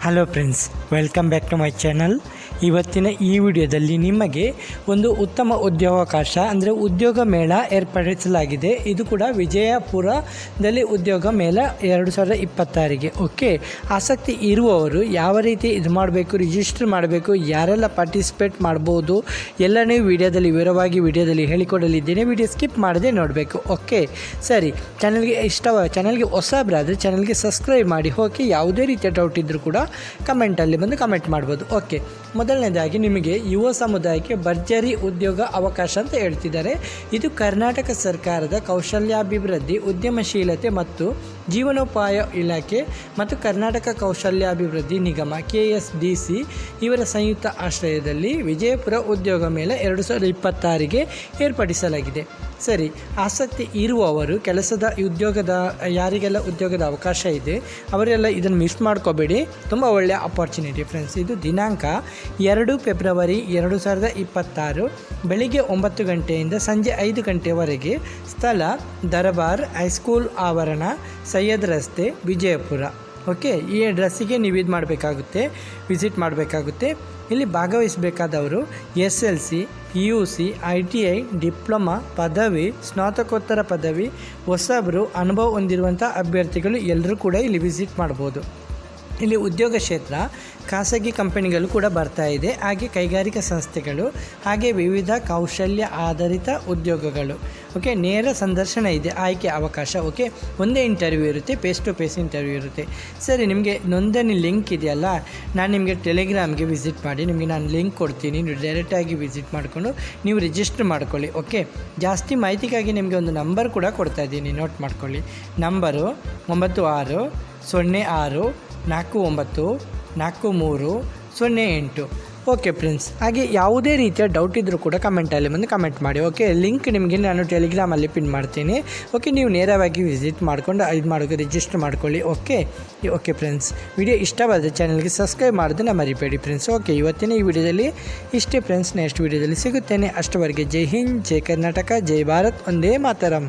Hello friends, welcome back to my channel. ಇವತ್ತಿನ ಈ ವಿಡಿಯೋದಲ್ಲಿ ನಿಮಗೆ ಒಂದು ಉತ್ತಮ ಉದ್ಯೋಗಾವಕಾಶ ಅಂದರೆ ಉದ್ಯೋಗ ಮೇಳ ಏರ್ಪಡಿಸಲಾಗಿದೆ. ಇದು ಕೂಡ ವಿಜಯಪುರದಲ್ಲಿ ಉದ್ಯೋಗ ಮೇಳ 2026ಗೆ. ಓಕೆ, ಆಸಕ್ತಿ ಇರುವವರು ಯಾವ ರೀತಿ ಇದು ಮಾಡಬೇಕು, ರಿಜಿಸ್ಟರ್ ಮಾಡಬೇಕು, ಯಾರೆಲ್ಲ ಪಾರ್ಟಿಸಿಪೇಟ್ ಮಾಡ್ಬೋದು ಎಲ್ಲನೇ ವಿಡಿಯೋದಲ್ಲಿ ವಿವರವಾಗಿ ಹೇಳಿಕೊಡಲಿದ್ದೇನೆ. ವಿಡಿಯೋ ಸ್ಕಿಪ್ ಮಾಡದೆ ನೋಡಬೇಕು. ಓಕೆ ಸರಿ, ಚಾನಲ್ಗೆ ಹೊಸಬರಾದರೆ ಚಾನಲ್ಗೆ ಸಬ್ಸ್ಕ್ರೈಬ್ ಮಾಡಿ. ಓಕೆ, ಯಾವುದೇ ರೀತಿಯ ಡೌಟ್ ಇದ್ದರೂ ಕೂಡ ಕಮೆಂಟಲ್ಲಿ ಬಂದು ಕಮೆಂಟ್ ಮಾಡ್ಬೋದು. ಓಕೆ, ಮೊದಲನೇದಾಗಿ ನಿಮಗೆ ಯುವ ಸಮುದಾಯಕ್ಕೆ ಭರ್ಜರಿ ಉದ್ಯೋಗ ಅವಕಾಶ ಅಂತ ಹೇಳ್ತಿದ್ದಾರೆ. ಇದು ಕರ್ನಾಟಕ ಸರ್ಕಾರದ ಕೌಶಲ್ಯಾಭಿವೃದ್ಧಿ, ಉದ್ಯಮಶೀಲತೆ ಮತ್ತು ಜೀವನೋಪಾಯ ಇಲಾಖೆ ಮತ್ತು ಕರ್ನಾಟಕ ಕೌಶಲ್ಯಾಭಿವೃದ್ಧಿ ನಿಗಮ KSDC ಇವರ ಸಂಯುಕ್ತ ಆಶ್ರಯದಲ್ಲಿ ವಿಜಯಪುರ ಉದ್ಯೋಗ ಮೇಳ 2026ಗೆ ಏರ್ಪಡಿಸಲಾಗಿದೆ. ಸರಿ, ಆಸಕ್ತಿ ಇರುವವರು ಯಾರಿಗೆಲ್ಲ ಉದ್ಯೋಗದ ಅವಕಾಶ ಇದೆ ಅವರೆಲ್ಲ ಇದನ್ನು ಮಿಸ್ ಮಾಡ್ಕೋಬೇಡಿ. ತುಂಬ ಒಳ್ಳೆಯ ಅಪಾರ್ಚುನಿಟಿ ಫ್ರೆಂಡ್ಸ್. ಇದು ದಿನಾಂಕ 2 ಫೆಬ್ರವರಿ 2026 ಬೆಳಿಗ್ಗೆ 9 ಗಂಟೆಯಿಂದ ಸಂಜೆ 5 ಗಂಟೆವರೆಗೆ. ಸ್ಥಳ ದರ್ಬಾರ್ ಹೈಸ್ಕೂಲ್ ಆವರಣ, ಸೈಯದ್ ರಸ್ತೆ, ವಿಜಯಪುರ. ಓಕೆ, ಈ ಅಡ್ರೆಸ್ಸಿಗೆ ನೀವು ವಿಸಿಟ್ ಮಾಡಬೇಕಾಗುತ್ತೆ. ಇಲ್ಲಿ ಭಾಗವಹಿಸಬೇಕಾದವರು SLC, PUC, ITI, ಡಿಪ್ಲೊಮಾ, ಪದವಿ, ಸ್ನಾತಕೋತ್ತರ ಪದವಿ, ಹೊಸಬರು, ಅನುಭವ ಹೊಂದಿರುವಂಥ ಅಭ್ಯರ್ಥಿಗಳು ಎಲ್ಲರೂ ಕೂಡ ಇಲ್ಲಿ ವಿಸಿಟ್ ಮಾಡ್ಬೋದು. ಇಲ್ಲಿ ಉದ್ಯೋಗ ಕ್ಷೇತ್ರ ಖಾಸಗಿ ಕಂಪನಿಗಳು ಕೂಡ ಬರ್ತಾ ಇದೆ, ಹಾಗೆ ಕೈಗಾರಿಕಾ ಸಂಸ್ಥೆಗಳು, ಹಾಗೆ ವಿವಿಧ ಕೌಶಲ್ಯ ಆಧಾರಿತ ಉದ್ಯೋಗಗಳು. ಓಕೆ, ನೇರ ಸಂದರ್ಶನ ಇದೆ, ಆಯ್ಕೆ ಅವಕಾಶ. ಓಕೆ, ಒಂದೇ ಇಂಟರ್ವ್ಯೂ ಇರುತ್ತೆ, ಫೇಸ್ ಟು ಫೇಸ್ ಇಂಟರ್ವ್ಯೂ ಇರುತ್ತೆ. ಸರಿ, ನಿಮಗೆ ನೋಂದಣಿ ಲಿಂಕ್ ಇದೆಯಲ್ಲ, ನಾನು ನಿಮಗೆ ಟೆಲಿಗ್ರಾಮ್ಗೆ ವಿಸಿಟ್ ಮಾಡಿ, ನಿಮಗೆ ನಾನು ಲಿಂಕ್ ಕೊಡ್ತೀನಿ. ನೀವು ಡೈರೆಕ್ಟಾಗಿ ವಿಸಿಟ್ ಮಾಡಿಕೊಂಡು ನೀವು ರಿಜಿಸ್ಟರ್ ಮಾಡ್ಕೊಳ್ಳಿ. ಓಕೆ, ಜಾಸ್ತಿ ಮಾಹಿತಿಗಾಗಿ ನಿಮಗೆ ಒಂದು ನಂಬರ್ ಕೂಡ ಕೊಡ್ತಾ ಇದ್ದೀನಿ, ನೋಟ್ ಮಾಡ್ಕೊಳ್ಳಿ. ನಂಬರು 9646494308. ಓಕೆ ಫ್ರೆಂಡ್ಸ್, ಹಾಗೆ ಯಾವುದೇ ರೀತಿಯ ಡೌಟ್ ಇದ್ದರೂ ಕೂಡ ಕಮೆಂಟಲ್ಲಿ ಬಂದು ಕಮೆಂಟ್ ಮಾಡಿ. ಓಕೆ, ಲಿಂಕ್ ನಿಮಗೆ ನಾನು ಟೆಲಿಗ್ರಾಮಲ್ಲಿ ಪಿನ್ ಮಾಡ್ತೀನಿ. ಓಕೆ, ನೀವು ನೇರವಾಗಿ ವಿಸಿಟ್ ಮಾಡಿಕೊಂಡು ರಿಜಿಸ್ಟರ್ ಮಾಡ್ಕೊಳ್ಳಿ. ಓಕೆ ಫ್ರೆಂಡ್ಸ್, ವಿಡಿಯೋ ಇಷ್ಟವಾದರೆ ಚಾನಲ್ಗೆ ಸಬ್ಸ್ಕ್ರೈಬ್ ಮಾಡೋದನ್ನು ಮರಿಬೇಡಿ ಫ್ರೆಂಡ್ಸ್. ಓಕೆ, ಇವತ್ತಿನ ಈ ವಿಡಿಯೋದಲ್ಲಿ ಇಷ್ಟೇ ಫ್ರೆಂಡ್ಸ್. ನೆಕ್ಸ್ಟ್ ವಿಡಿಯೋದಲ್ಲಿ ಸಿಗುತ್ತೇನೆ. ಅಷ್ಟವರೆಗೆ ಜೈ ಹಿಂದ್, ಜೈ ಕರ್ನಾಟಕ, ಜೈ ಭಾರತ್, ಒಂದೇ ಮಾತರಂ.